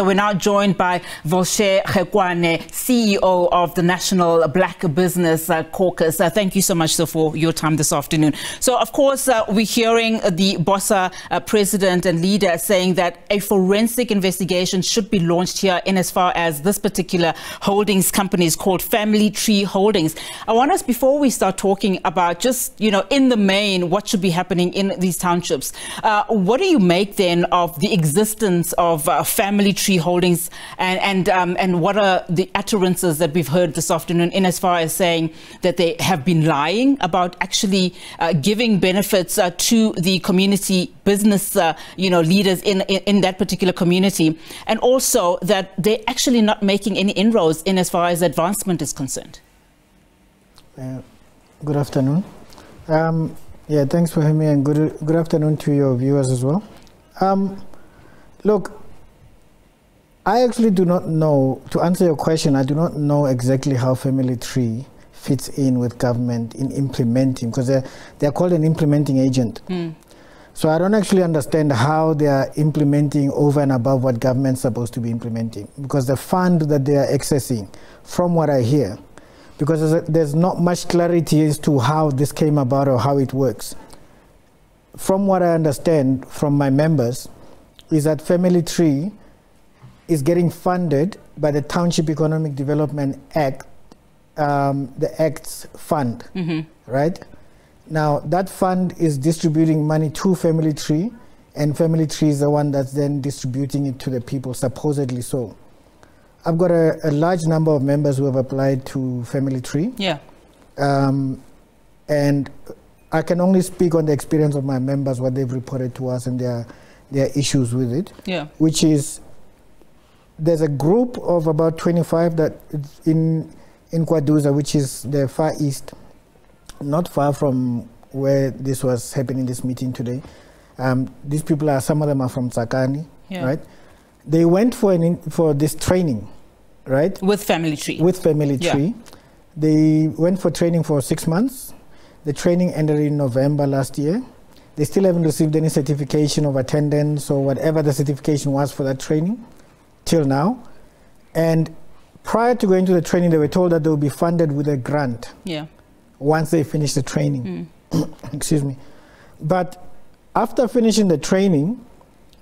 We're now joined by Volchere Kgekwane, CEO of the National Black Business Caucus. Thank you so much for your time this afternoon. So, of course, we're hearing the BOSA president and leader saying that a forensic investigation should be launched here in as far as this particular holdings company is called Family Tree Holdings. I want us, before we start talking about just, in the main, what should be happening in these townships, what do you make then of the existence of Family Tree Holdings and what are the utterances that we've heard this afternoon in as far as saying that they have been lying about actually giving benefits to the community business leaders in that particular community, and also that they're actually not making any inroads in as far as advancement is concerned? Good afternoon. Thanks for having me, and good afternoon to your viewers as well. Look, I actually do not know, to answer your question, I do not know exactly how Family Tree fits in with government in implementing, because they're called an implementing agent. So I don't actually understand how they are implementing over and above what government's supposed to be implementing, because the fund that they are accessing, from what I hear, because there's not much clarity as to how this came about or how it works. From what I understand from my members, is that Family Tree is getting funded by the Township Economic Development Act, the Act's fund, right? Now, that fund is distributing money to Family Tree, and Family Tree is the one that's then distributing it to the people, supposedly so. I've got a large number of members who have applied to Family Tree. And I can only speak on the experience of my members, what they've reported to us and their issues with it, which is, there's a group of about 25 that in Kwaduza, which is the far east, not far from where this was happening, this meeting today. These people some of them are from Tsakani, right? They went for this training, right? With Family Tree. With Family Tree. They went for training for 6 months. The training ended in November last year. They still haven't received any certification of attendance or whatever the certification was for that training till now. And prior to going to the training, they were told that they will be funded with a grant once they finish the training. Excuse me. But after finishing the training,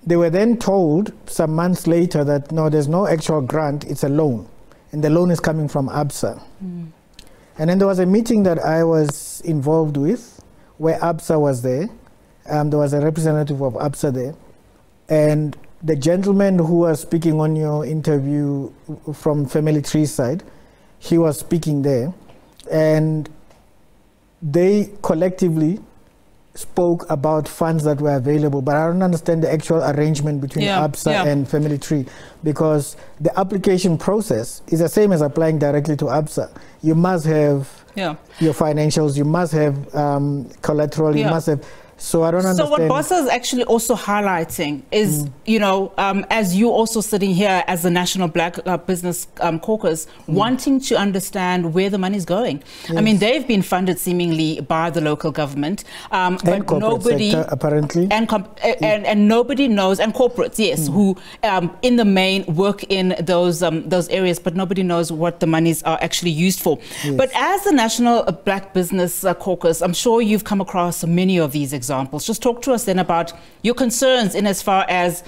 they were then told some months later that no, there's no actual grant, it's a loan. And the loan is coming from ABSA. And then there was a meeting that I was involved with where ABSA was there. There was a representative of ABSA there. And the gentleman who was speaking on your interview from Family Tree's side, he was speaking there, and they collectively spoke about funds that were available, but I don't understand the actual arrangement between ABSA and Family Tree, because the application process is the same as applying directly to ABSA. You must have your financials, you must have collateral, you must have. So I don't understand. So what BOSA is actually also highlighting is, as you also sitting here as the National Black Business Caucus, wanting to understand where the money is going. I mean, they've been funded seemingly by the local government, but nobody, sector, apparently, and nobody knows, and corporates, who in the main work in those areas, but nobody knows what the monies are actually used for. But as the National Black Business Caucus, I'm sure you've come across many of these examples. Just talk to us then about your concerns in as far as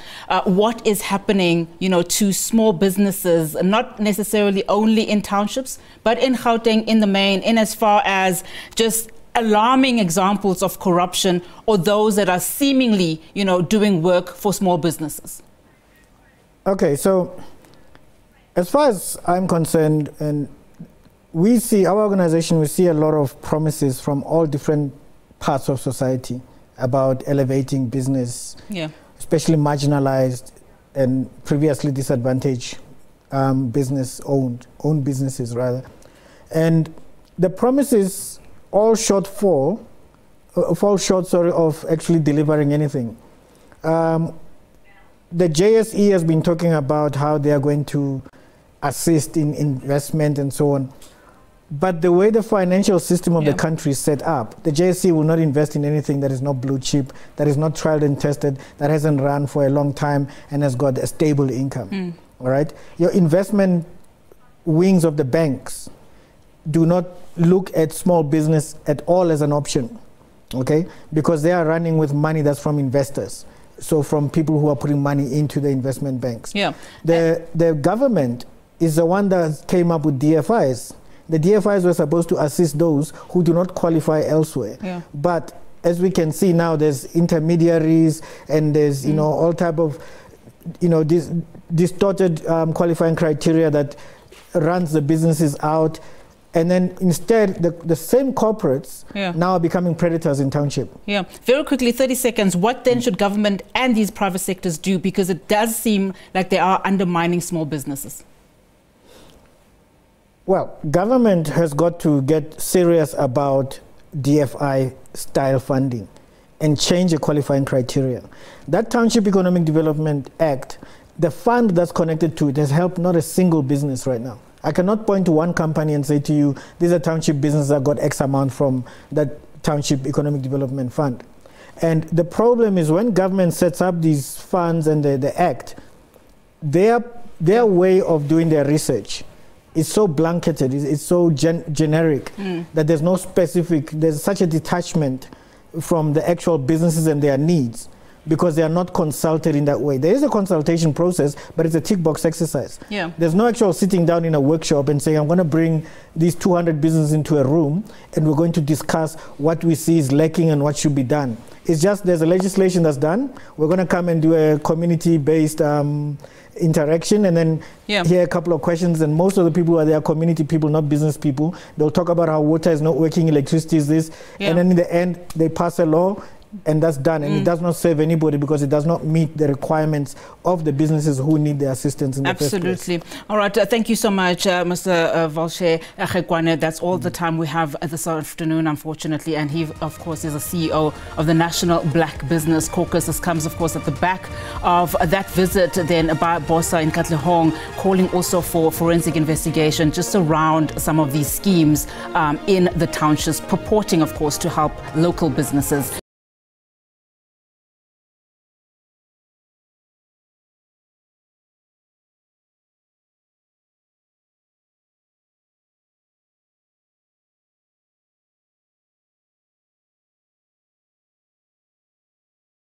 what is happening, to small businesses, not necessarily only in townships, but in Gauteng in the main, in as far as just alarming examples of corruption or those that are seemingly, doing work for small businesses. Okay, so as far as I'm concerned, and we see, our organization, we see a lot of promises from all different parts of society about elevating business, especially marginalized and previously disadvantaged owned businesses rather. And the promises all fall short of actually delivering anything. The JSE has been talking about how they are going to assist in investment and so on. But the way the financial system of the country is set up, the JSE will not invest in anything that is not blue chip, that is not tried and tested, that hasn't run for a long time and has got a stable income. All right? Your investment wings of the banks do not look at small business at all as an option, okay? Because they are running with money that's from investors. So from people who are putting money into the investment banks. Yeah. The government is the one that came up with DFIs. The DFIs were supposed to assist those who do not qualify elsewhere. Yeah. But as we can see now, there's intermediaries and there's, you know, all type of, you know, distorted qualifying criteria that runs the businesses out. And then instead, the same corporates now are becoming predators in township. Yeah. Very quickly, 30 seconds. What then should government and these private sectors do? Because it does seem like they are undermining small businesses. Well, government has got to get serious about DFI-style funding and change the qualifying criteria. That Township Economic Development Act, the fund that's connected to it has helped not a single business right now. I cannot point to one company and say to you, these are township businesses that got X amount from that Township Economic Development Fund. And the problem is when government sets up these funds and the act, their way of doing their research is so blanketed, it's so generic that there's no specific, there's such a detachment from the actual businesses and their needs because they are not consulted in that way. There is a consultation process, but it's a tick box exercise. Yeah. There's no actual sitting down in a workshop and saying, I'm going to bring these 200 businesses into a room and we're going to discuss what we see is lacking and what should be done. It's just there's a legislation that's done. We're going to come and do a community-based interaction and then hear a couple of questions, and most of the people are there community people, not business people. They'll talk about how water is not working, electricity is this, and then in the end they pass a law and that's done, and it does not serve anybody because it does not meet the requirements of the businesses who need the assistance in the first place. Absolutely. All right, thank you so much, Mr. Volchere Kgekwane. That's all the time we have this afternoon, unfortunately, and he, of course, is the CEO of the National Black Business Caucus. This comes, of course, at the back of that visit then by Bosa in Katlehong, calling also for forensic investigation just around some of these schemes in the townships, purporting, of course, to help local businesses.